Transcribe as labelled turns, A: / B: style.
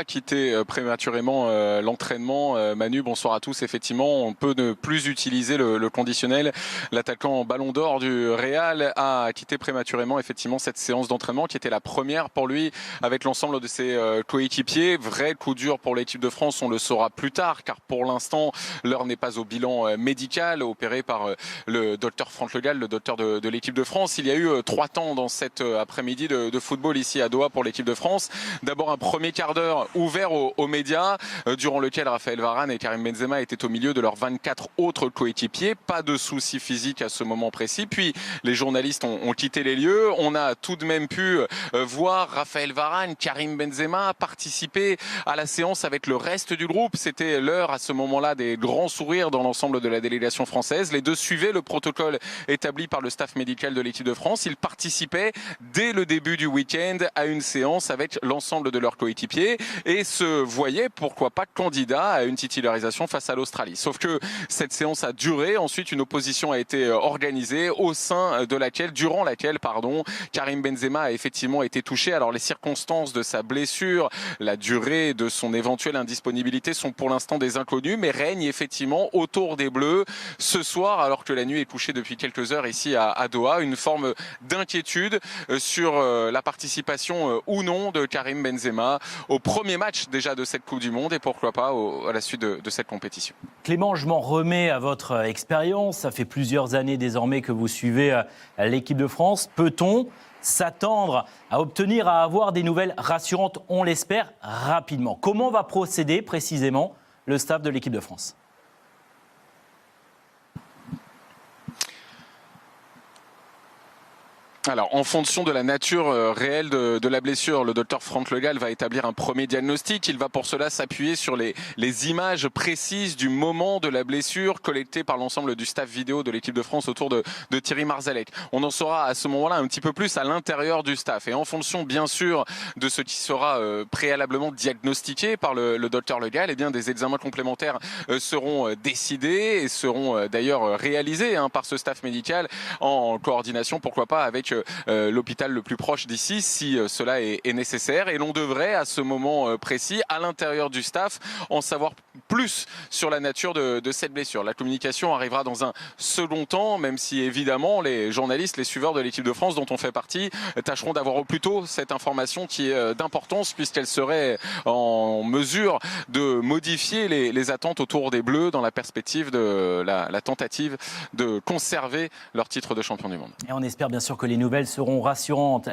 A: a quitté prématurément l'entraînement. Manu, bonsoir à tous. Effectivement, on peut ne plus utiliser le conditionnel. L'attaquant Ballon d'Or du Real a quitté prématurément effectivement cette séance d'entraînement qui était la première pour lui avec l'ensemble de ses coéquipiers. Vrai coup dur pour l'équipe de France, on le saura plus tard car pour l'instant l'heure n'est pas au bilan médical opéré par le docteur Franck Le Gall, le docteur de l'équipe de France. Il y a eu 3 temps dans cet après-midi de football ici à Doha pour l'équipe de France. D'abord un premier quart d'heure ouvert aux médias durant lequel Raphaël Varane et Karim Benzema étaient au milieu de leurs 24 autres coéquipiers. Pas de soucis physiques à ce moment précis. Puis les journalistes ont quitté les lieux. On a tout de même pu voir Raphaël Varane, Karim Benzema participer à la séance avec le reste du groupe. C'était l'heure à ce moment-là des grands sourires dans l'ensemble de la délégation française. Les deux suivaient le protocole établi par le staff médical de l'équipe de France. Ils participaient dès le début du week-end à une séance avec l'ensemble de leurs coéquipiers et se voyaient, pourquoi pas, candidats à une titularisation face à l'Australie. Sauf que cette séance a duré. Ensuite, une opposition a été organisée au sein de laquelle, Karim Benzema a effectivement été touché. Alors les circonstances de sa blessure, la durée de son éventuelle indisponibilité sont pour l'instant des inconnues, mais règne effectivement autour des Bleus ce soir, alors que la nuit est couchée depuis quelques heures ici à Doha, une forme d'inquiétude sur la participation ou non de Karim Benzema au premier match déjà de cette Coupe du Monde et pourquoi pas à la suite de cette compétition.
B: Clément, je m'en remets à votre expérience. Ça fait plusieurs années désormais que vous suivez l'équipe de France. Peut-on s'attendre à avoir des nouvelles rassurantes, on l'espère, rapidement? Comment va procéder précisément le staff de l'équipe de France ?
A: Alors, en fonction de la nature réelle de la blessure, le docteur Franck Le Gall va établir un premier diagnostic. Il va pour cela s'appuyer sur les images précises du moment de la blessure collectées par l'ensemble du staff vidéo de l'équipe de France autour de Thierry Marzalek. On en saura à ce moment-là un petit peu plus à l'intérieur du staff. Et en fonction, bien sûr, de ce qui sera préalablement diagnostiqué par le docteur Le Gall, eh bien, des examens complémentaires seront décidés et seront d'ailleurs réalisés par ce staff médical en coordination, pourquoi pas, avec l'hôpital le plus proche d'ici si cela est nécessaire. Et l'on devrait à ce moment précis, à l'intérieur du staff, en savoir plus sur la nature de cette blessure. La communication arrivera dans un second temps, même si évidemment les journalistes, les suiveurs de l'équipe de France dont on fait partie, tâcheront d'avoir au plus tôt cette information qui est d'importance puisqu'elle serait en mesure de modifier les attentes autour des Bleus dans la perspective de la tentative de conserver leur titre de champion du monde.
B: Et on espère bien sûr que les nouvelles seront rassurantes.